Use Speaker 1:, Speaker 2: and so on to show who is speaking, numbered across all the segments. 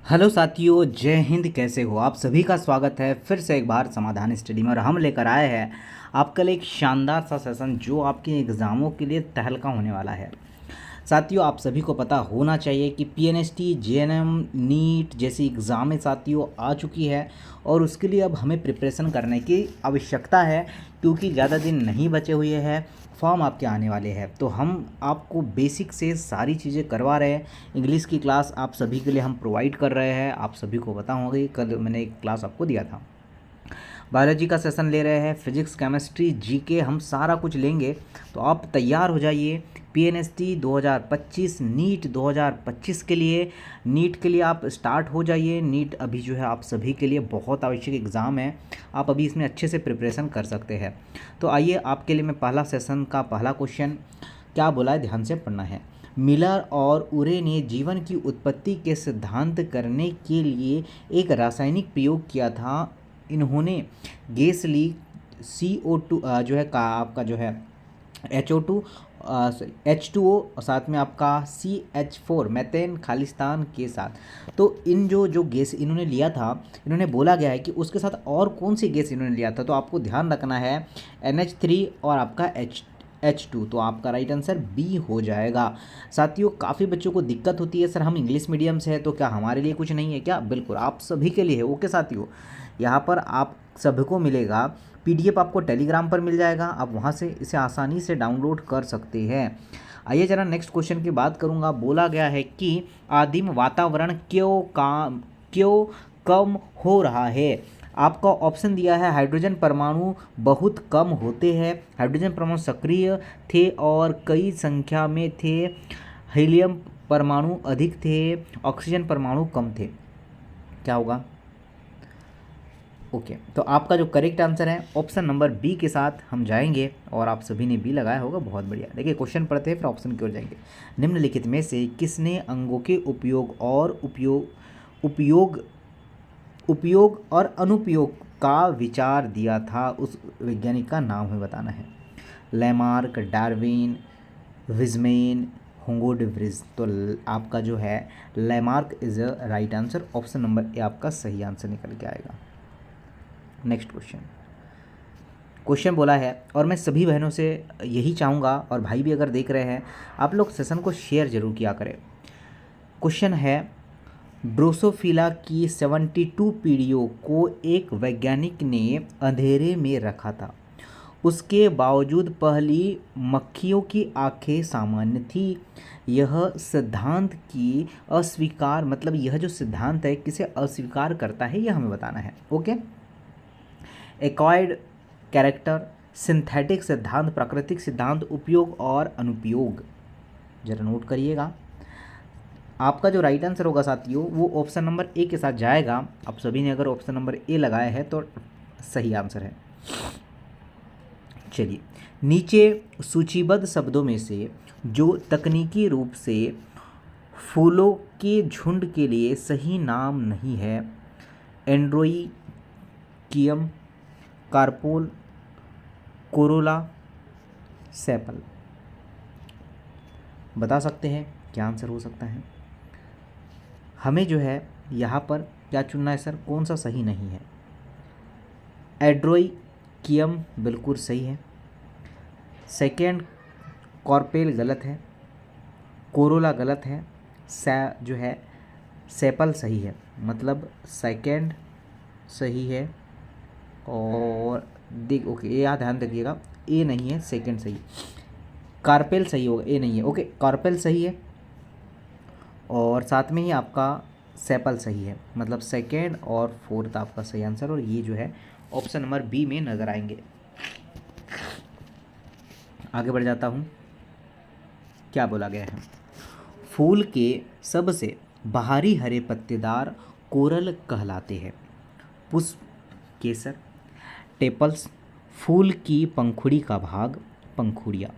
Speaker 1: Hello साथियों, जय हिंद। कैसे हो आप सभी का स्वागत है फिर से एक बार समाधान स्टडी में। और हम लेकर आए हैं आपके लिए एक शानदार सा सेशन जो आपके एग्ज़ामों के लिए तहलका होने वाला है। साथियों, आप सभी को पता होना चाहिए कि पीएनएसटी, जेएनएम, नीट जैसी एग्ज़ामें साथियों आ चुकी है और उसके लिए अब हमें प्रिपरेशन करने की आवश्यकता है, क्योंकि ज़्यादा दिन नहीं बचे हुए हैं, फॉर्म आपके आने वाले हैं। तो हम आपको बेसिक से सारी चीज़ें करवा रहे हैं। इंग्लिश की क्लास आप सभी के लिए हम प्रोवाइड कर रहे हैं। आप सभी को पता होगा कि कल मैंने एक क्लास आपको दिया था। बायोलॉजी का सेशन ले रहे हैं, फिजिक्स, केमिस्ट्री, जीके, हम सारा कुछ लेंगे। तो आप तैयार हो जाइए पीएनएसटी 2025, नीट 2025 के लिए। नीट के लिए आप स्टार्ट हो जाइए। नीट अभी जो है आप सभी के लिए बहुत आवश्यक एग्ज़ाम है। आप अभी इसमें अच्छे से प्रिपरेशन कर सकते हैं। तो आइए, आपके लिए मैं पहला सेशन का पहला क्वेश्चन क्या बोला है, ध्यान से पढ़ना है। मिलर और उरे ने जीवन की उत्पत्ति के सिद्धांत करने के लिए एक रासायनिक प्रयोग किया था। इन्होंने गैस ली CO2 जो है का आपका जो है HO2, H2O और साथ में आपका CH4 मैथेन खालिस्तान के साथ। तो इन जो जो गैस इन्होंने लिया था, इन्होंने बोला गया है कि उसके साथ और कौन सी गैस इन्होंने लिया था। तो आपको ध्यान रखना है NH3 और आपका H2। तो आपका राइट आंसर बी हो जाएगा। साथियों, काफ़ी बच्चों को दिक्कत होती है, सर हम इंग्लिश मीडियम से है तो क्या हमारे लिए कुछ नहीं है क्या? बिल्कुल आप सभी के लिए है। ओके साथियों, यहाँ पर आप सभी को मिलेगा PDF, आपको टेलीग्राम पर मिल जाएगा। आप वहाँ से इसे आसानी से डाउनलोड कर सकते हैं। आइए जरा नेक्स्ट क्वेश्चन की बात करूँगा। बोला गया है कि आदिम वातावरण क्यों कम हो रहा है। आपका ऑप्शन दिया है हाइड्रोजन परमाणु बहुत कम होते हैं, हाइड्रोजन परमाणु सक्रिय थे और कई संख्या में थे, हीलियम परमाणु अधिक थे, ऑक्सीजन परमाणु कम थे। क्या होगा? ओके, तो आपका जो करेक्ट आंसर है ऑप्शन नंबर बी के साथ हम जाएंगे। और आप सभी ने बी लगाया होगा, बहुत बढ़िया। देखिए क्वेश्चन पढ़ते हैं फिर ऑप्शन की ओर जाएंगे। निम्नलिखित में से किसने अंगों के उपयोग उपयोग और अनुपयोग का विचार दिया था? उस वैज्ञानिक का नाम हमें बताना है। लैमार्क, डार्विन, विजमेन, होंगो de Vries। तो आपका जो है Lamarck is a right answer. Option number A आपका सही आंसर निकल के आएगा। नेक्स्ट क्वेश्चन बोला है, और मैं सभी बहनों से यही चाहूँगा और भाई भी अगर देख रहे हैं, आप लोग सेशन को शेयर जरूर किया करें। क्वेश्चन है, ड्रोसोफिला की 72 पीढ़ियों को एक वैज्ञानिक ने अंधेरे में रखा था, उसके बावजूद पहली मक्खियों की आंखें सामान्य थी। यह सिद्धांत की अस्वीकार, मतलब यह जो सिद्धांत है किसे अस्वीकार करता है, यह हमें बताना है। ओके, एक्वायर्ड कैरेक्टर, सिंथेटिक सिद्धांत, प्राकृतिक सिद्धांत, उपयोग और अनुपयोग। जरा नोट करिएगा। आपका जो राइट आंसर होगा साथियों वो ऑप्शन नंबर ए के साथ जाएगा। आप सभी ने अगर ऑप्शन नंबर ए लगाया है तो सही आंसर है। चलिए, नीचे सूचीबद्ध शब्दों में से जो तकनीकी रूप से फूलों के झुंड के लिए सही नाम नहीं है, एंड्रोइकियम, कार्पोल, कोरोला, सेपल। बता सकते हैं क्या आंसर हो सकता है? हमें जो है यहाँ पर क्या चुनना है सर, कौन सा सही नहीं है? एड्रोइकियम बिल्कुल सही है। सेकेंड कॉर्पेल गलत है, कोरोला गलत है, जो है सेपल सही है। मतलब सेकेंड सही है और देख ओके, ये यहाँ ध्यान रखिएगा, ए नहीं है, सेकेंड सही। कार्पेल सही होगा, ए नहीं है। ओके, कार्पेल सही है और साथ में ही आपका सेपल सही है। मतलब सेकेंड और फोर्थ आपका सही आंसर, और ये जो है ऑप्शन नंबर बी में नज़र आएंगे। आगे बढ़ जाता हूँ। क्या बोला गया है? फूल के सबसे बाहरी हरे पत्तेदार कोरल कहलाते हैं। पुष्प, केसर, टेपल्स, फूल की पंखुड़ी का भाग, पंखुड़ियाँ।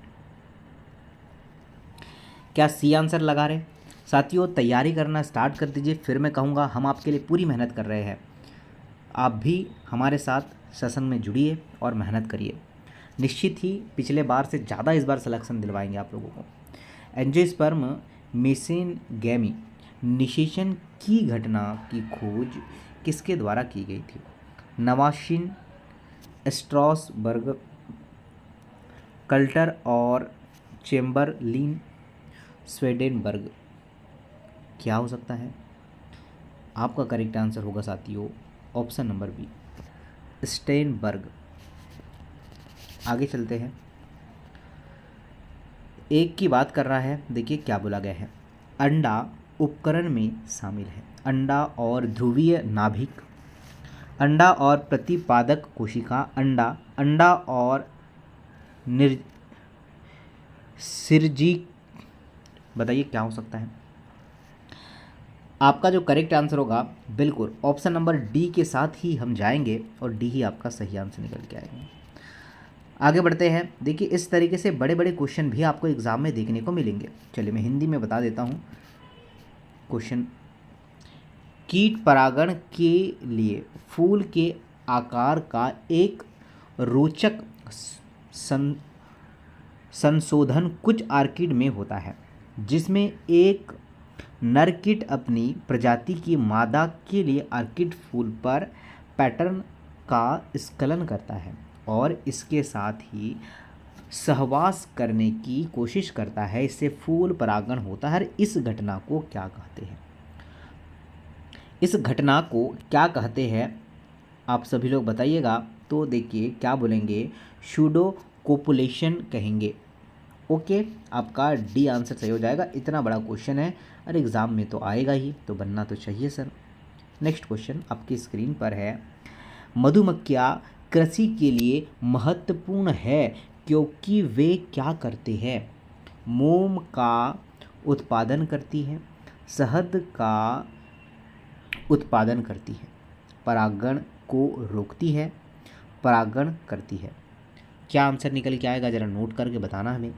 Speaker 1: क्या सी आंसर लगा रहे? साथियों, तैयारी करना स्टार्ट कर दीजिए। फिर मैं कहूँगा हम आपके लिए पूरी मेहनत कर रहे हैं। आप भी हमारे साथ सेशन में जुड़िए और मेहनत करिए। निश्चित ही पिछले बार से ज़्यादा इस बार सिलेक्शन दिलवाएंगे आप लोगों को। एंजियोस्पर्म, मेसेनगैमी, निषेचन की घटना की खोज किसके द्वारा की गई थी? नवाशिन, स्ट्रॉसबर्ग, कल्टर और चेम्बरलिन, स्वेडेनबर्ग। क्या हो सकता है? आपका करेक्ट आंसर होगा साथियों ऑप्शन नंबर बी, स्टेनबर्ग। आगे चलते हैं। एक की बात कर रहा है, देखिए क्या बोला गया है। अंडा उपकरण में शामिल है। अंडा और ध्रुवीय नाभिक, अंडा और प्रतिपादक कोशिका, अंडा, अंडा और निर सिरजी। बताइए क्या हो सकता है? आपका जो करेक्ट आंसर होगा बिल्कुल ऑप्शन नंबर डी के साथ ही हम जाएंगे और डी ही आपका सही आंसर निकल के आएगा। आगे बढ़ते हैं। देखिए इस तरीके से बड़े बड़े क्वेश्चन भी आपको एग्जाम में देखने को मिलेंगे। चलिए मैं हिंदी में बता देता हूँ क्वेश्चन। कीट परागण के लिए फूल के आकार का एक रोचक सं, संशोधन कुछ आर्किड में होता है, जिसमें एक नर कीट अपनी प्रजाति की मादा के लिए आर्किड फूल पर पैटर्न का स्खलन करता है और इसके साथ ही सहवास करने की कोशिश करता है। इससे फूल परागण होता है। इस घटना को क्या कहते हैं? इस घटना को क्या कहते हैं आप सभी लोग बताइएगा। तो देखिए क्या बोलेंगे, शूडो कोपुलेशन कहेंगे। ओके, आपका डी आंसर सही हो जाएगा। इतना बड़ा क्वेश्चन है और एग्ज़ाम में तो आएगा ही, तो बनना तो चाहिए सर। नेक्स्ट क्वेश्चन आपकी स्क्रीन पर है। मधुमक्खियाँ कृषि के लिए महत्वपूर्ण है क्योंकि वे क्या करते हैं? मोम का उत्पादन करती है, शहद का उत्पादन करती है, परागण को रोकती है, परागण करती है। क्या आंसर निकल के आएगा ज़रा नोट करके बताना हमें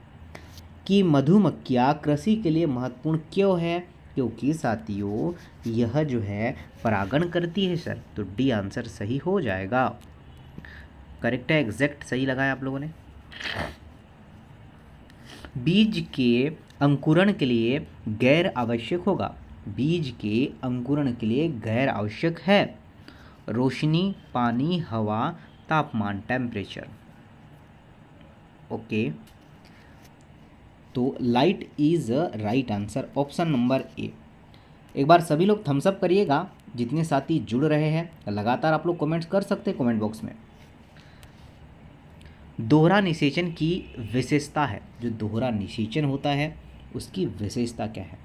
Speaker 1: कि मधुमक्खियाँ कृषि के लिए महत्वपूर्ण क्यों है? क्योंकि साथियों यह जो है परागण करती है सर। तो डी आंसर सही हो जाएगा। करेक्ट है, एग्जैक्ट सही लगाया आप लोगों ने। बीज के अंकुरण के लिए गैर आवश्यक होगा। बीज के अंकुरण के लिए गैर आवश्यक है रोशनी, पानी, हवा, तापमान, टेम्परेचर। ओके, तो light is right answer, option number A. एक बार सभी लोग थम्स अप करिएगा, जितने साथी जुड़ रहे हैं लगातार आप लोग कमेंट्स कर सकते हैं कमेंट बॉक्स में। दोहरा निषेचन की विशेषता है, जो दोहरा निषेचन होता है उसकी विशेषता क्या है?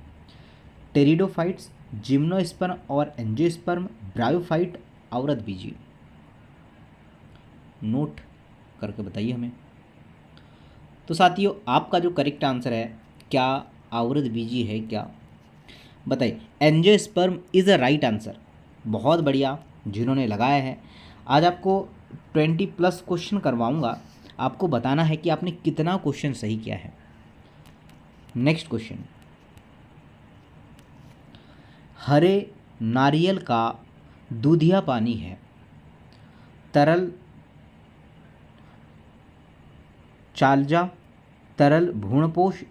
Speaker 1: टेरिडोफाइट्स, जिम्नोस्पर्म और एंजियोस्पर्म, ब्रायोफाइट, आवृतबीजी। नोट करके बताइए हमें। तो साथियों आपका जो करेक्ट आंसर है, क्या आवृतबीजी है क्या? बताइए। Angiosperm is a right answer. बहुत बढ़िया जिन्होंने लगाया है। आज आपको 20+ क्वेश्चन करवाऊंगा, आपको बताना है कि आपने कितना क्वेश्चन सही किया है। Next question. हरे नारियल का दूधिया पानी है, तरल चालजा, तरल भ्रूणपोष,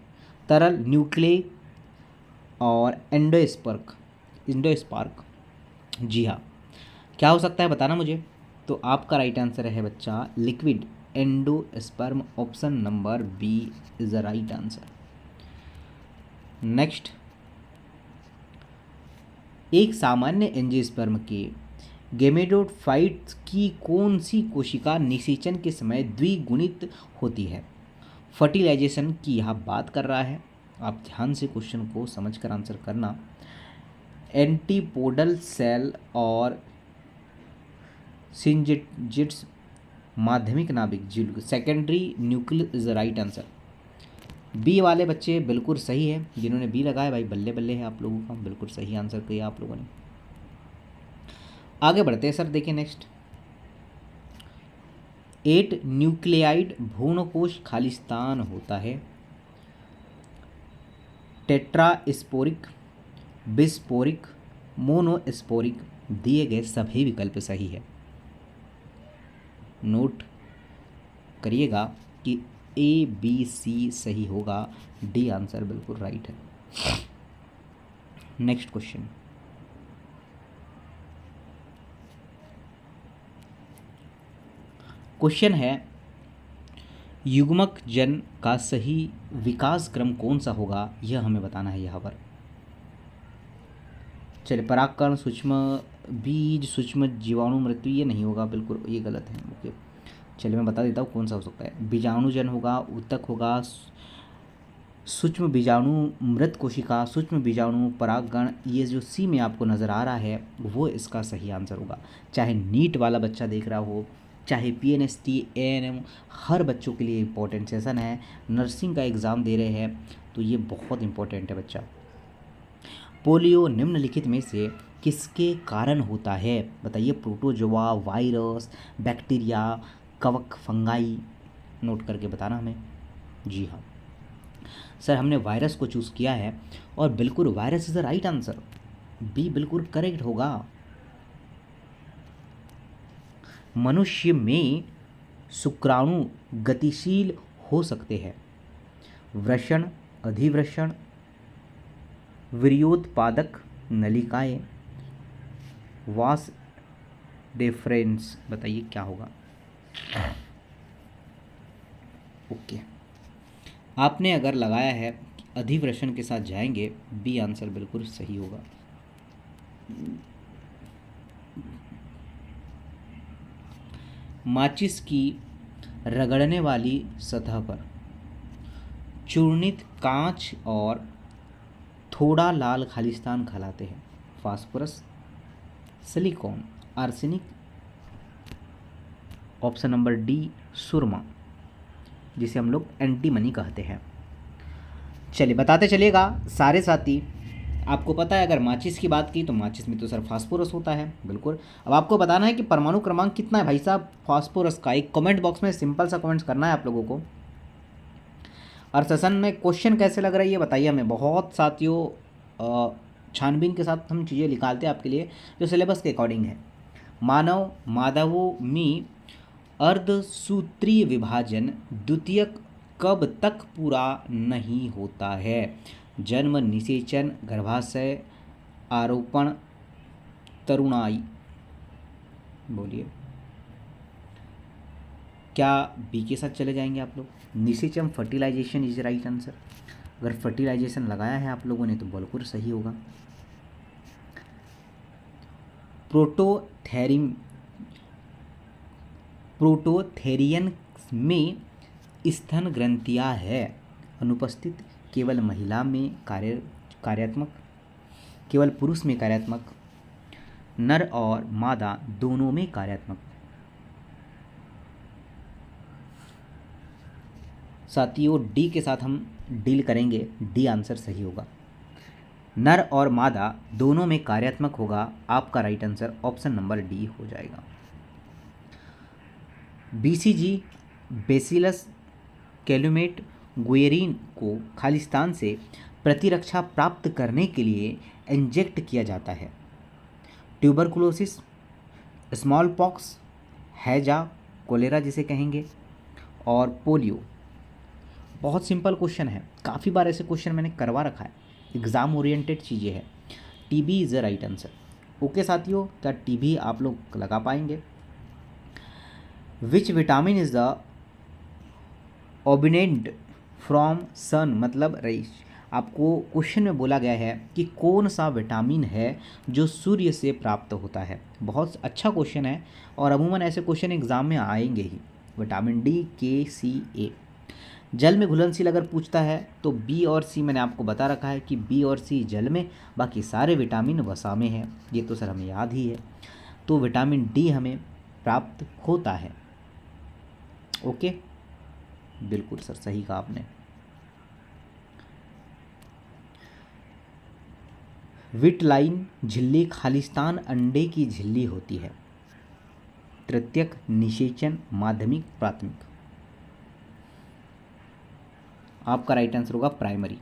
Speaker 1: तरल न्यूक्लिय और एंडोस्पार्क। जी हाँ, क्या हो सकता है बताना मुझे। तो आपका राइट आंसर है बच्चा liquid endosperm, option number B is the right answer. Next. एक सामान्य एंजियोस्पर्म के गेमेटोफाइट्स की कौन सी कोशिका निषेचन के समय द्विगुणित होती है? फर्टिलाइजेशन की यहाँ बात कर रहा है। आप ध्यान से क्वेश्चन को समझकर आंसर करना। एंटीपोडल सेल और सिंजिट्स, माध्यमिक नाभिक झिल्ली, secondary nucleus is the right answer. B वाले बच्चे बिल्कुल सही है, जिन्होंने बी लगाया भाई बल्ले बल्ले है आप लोगों का, बिल्कुल सही आंसर किया आप लोगों ने। आगे बढ़ते हैं सर, देखिए नेक्स्ट। 8 न्यूक्लियाइड भ्रूणकोश खालिस्तान होता है। Tetrasporic, bisporic, monosporic. दिए गए सभी विकल्प सही है। नोट करिएगा कि ए बी सी सही होगा, डी आंसर बिल्कुल राइट है। नेक्स्ट क्वेश्चन, क्वेश्चन है युग्मक जन का सही विकास क्रम कौन सा होगा, यह हमें बताना है यहाँ पर। चलिए, परागकण, सूक्ष्म बीज, सूक्ष्म जीवाणु मृत्यु, ये नहीं होगा, बिल्कुल ये गलत है। ओके, चलिए मैं बता देता हूँ कौन सा हो सकता है। बीजाणुजन होगा, ऊतक होगा, सूक्ष्म बीजाणु मृत कोशिका, सूक्ष्म बीजाणु परागगण, ये जो सी में आपको नज़र आ रहा है वो इसका सही आंसर होगा। चाहे नीट वाला बच्चा देख रहा हो, चाहे PNST ANM, हर बच्चों के लिए इम्पोर्टेंट सेशन है। नर्सिंग का एग्ज़ाम दे रहे हैं तो ये बहुत इम्पोर्टेंट है बच्चा। पोलियो निम्नलिखित में से किसके कारण होता है, बताइए। प्रोटोजोआ, वायरस, बैक्टीरिया, कवक, फंगाई, नोट करके बताना हमें। जी हाँ सर, हमने वायरस को चूज़ किया है और बिल्कुल virus is the right answer, B बिल्कुल करेक्ट होगा। मनुष्य में शुक्राणु गतिशील हो सकते हैं। वृषण, अधिवृषण, वीर्योत्पादक नलिकाएं, वास डिफरेंस, बताइए क्या होगा। ओके, आपने अगर लगाया है अधिवृषण के साथ जाएंगे, बी आंसर बिल्कुल सही होगा। माचिस की रगड़ने वाली सतह पर चूर्णित कांच और थोड़ा लाल खालिस्तान कहलाते हैं। Phosphorus, silicon, arsenic, option number D सुरमा, जिसे हम लोग एंटीमनी कहते हैं। चलिए बताते चलिएगा सारे साथी। आपको पता है, अगर माचिस की बात की तो माचिस में तो सर फास्फोरस होता है, बिल्कुल। अब आपको बताना है कि परमाणु क्रमांक कितना है भाई साहब फास्फोरस का। एक कमेंट बॉक्स में सिंपल सा कमेंट्स करना है आप लोगों को। और सेशन में क्वेश्चन कैसे लग रहा है ये बताइए हमें। बहुत साथियों छानबीन के साथ हम चीज़ें निकालते हैं आपके लिए जो सिलेबस के अकॉर्डिंग है। मानव माधवों में अर्धसूत्रीय विभाजन द्वितीयक कब तक पूरा नहीं होता है। जन्म, निषेचन, गर्भाशय, आरोपण, तरुणाई, बोलिए क्या बी के साथ चले जाएंगे आप लोग। निषेचन फर्टिलाइजेशन इज राइट आंसर। अगर फर्टिलाइजेशन लगाया है आप लोगों ने तो बिल्कुल सही होगा। प्रोटोथेरियन में स्तन ग्रंथियां है अनुपस्थित, केवल महिला में कार्यात्मक, केवल पुरुष में कार्यात्मक, नर और मादा दोनों में कार्यात्मक। साथियों डी के साथ हम डील करेंगे, डी आंसर सही होगा। नर और मादा दोनों में कार्यात्मक होगा, आपका right answer option number D हो जाएगा। BCG बेसिलस कैलुमेट गुएरिन को खालिस्तान से प्रतिरक्षा प्राप्त करने के लिए इंजेक्ट किया जाता है। ट्यूबरकुलोसिस, स्मॉल पॉक्स, हैजा, कोलेरा जिसे कहेंगे, और पोलियो। बहुत सिंपल क्वेश्चन है, काफ़ी बार ऐसे क्वेश्चन मैंने करवा रखा है, एग्ज़ाम ओरिएंटेड चीज़ें हैं। TB is the right answer. Okay साथियों, क्या TB आप लोग लगा पाएंगे। Which vitamin is the obtained from sun, मतलब रेज। आपको क्वेश्चन में बोला गया है कि कौन सा विटामिन है जो सूर्य से प्राप्त होता है। बहुत अच्छा क्वेश्चन है और अमूमन ऐसे क्वेश्चन एग्जाम में आएंगे ही। Vitamin D, K, C, A। जल में घुलनशील अगर पूछता है तो B और C मैंने आपको बता रखा है कि B और C जल में, बाकी सारे विटामिन वसा में है, ये तो सर हमें याद ही है। तो विटामिन D हमें प्राप्त होता है। ओके, बिल्कुल सर सही कहा आपने। विटलाइन झिल्ली खालिस्तान अंडे की झिल्ली होती है। तृतीयक, निषेचन, माध्यमिक, प्राथमिक। आपका राइट आंसर होगा प्राइमरी।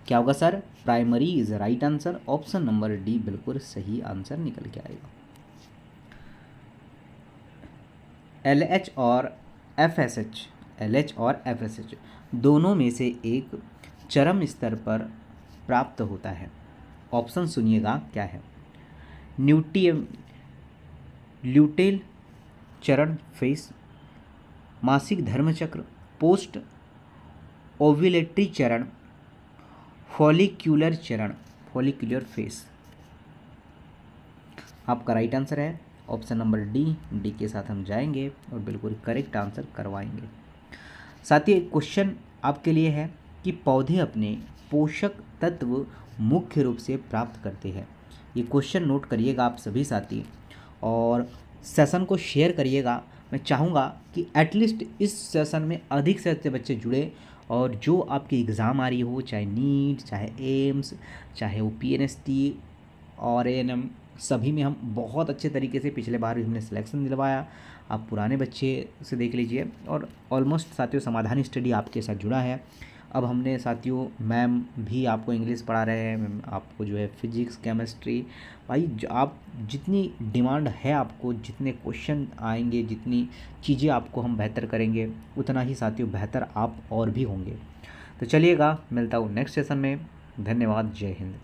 Speaker 1: क्या होगा sir, primary is right answer, option number D बिल्कुल सही आंसर निकल के आएगा। LH और FSH दोनों में से एक चरम स्तर पर प्राप्त होता है? ऑप्शन सुनिएगा क्या है। न्यूटियम ल्यूटेल चरण फेस, मासिक धर्मचक्र, पोस्ट ओव्यूलेटरी चरण, फॉलिक्यूलर चरण, फॉलिक्यूलर फेस। आपका राइट आंसर है ऑप्शन नंबर डी के साथ हम जाएंगे और बिल्कुल करेक्ट आंसर करवाएंगे। साथियों एक क्वेश्चन आपके लिए है कि पौधे अपने पोषक तत्व मुख्य रूप से प्राप्त करते हैं। ये क्वेश्चन नोट करिएगा आप सभी साथी और सेशन को शेयर करिएगा। मैं चाहूँगा कि एटलीस्ट इस सेशन में अधिक से अधिक बच्चे जुड़े और जो आपकी एग्ज़ाम आ रही हो, चाहे नीट, चाहे एम्स, चाहे वो PNST और ANM, सभी में हम बहुत अच्छे तरीके से पिछले बार भी हमने सिलेक्शन दिलवाया। आप पुराने बच्चे से देख लीजिए और ऑलमोस्ट साथियों समाधान स्टडी आपके साथ जुड़ा है। अब हमने साथियों मैम भी आपको इंग्लिश पढ़ा रहे हैं, मैम आपको जो है फिजिक्स, केमिस्ट्री, भाई आप जितनी डिमांड है आपको, जितने क्वेश्चन आएंगे, जितनी चीज़ें आपको हम बेहतर करेंगे, उतना ही साथियों बेहतर आप और भी होंगे। तो चलिएगा, मिलता हूँ नेक्स्ट सेशन में। धन्यवाद, जय हिंद।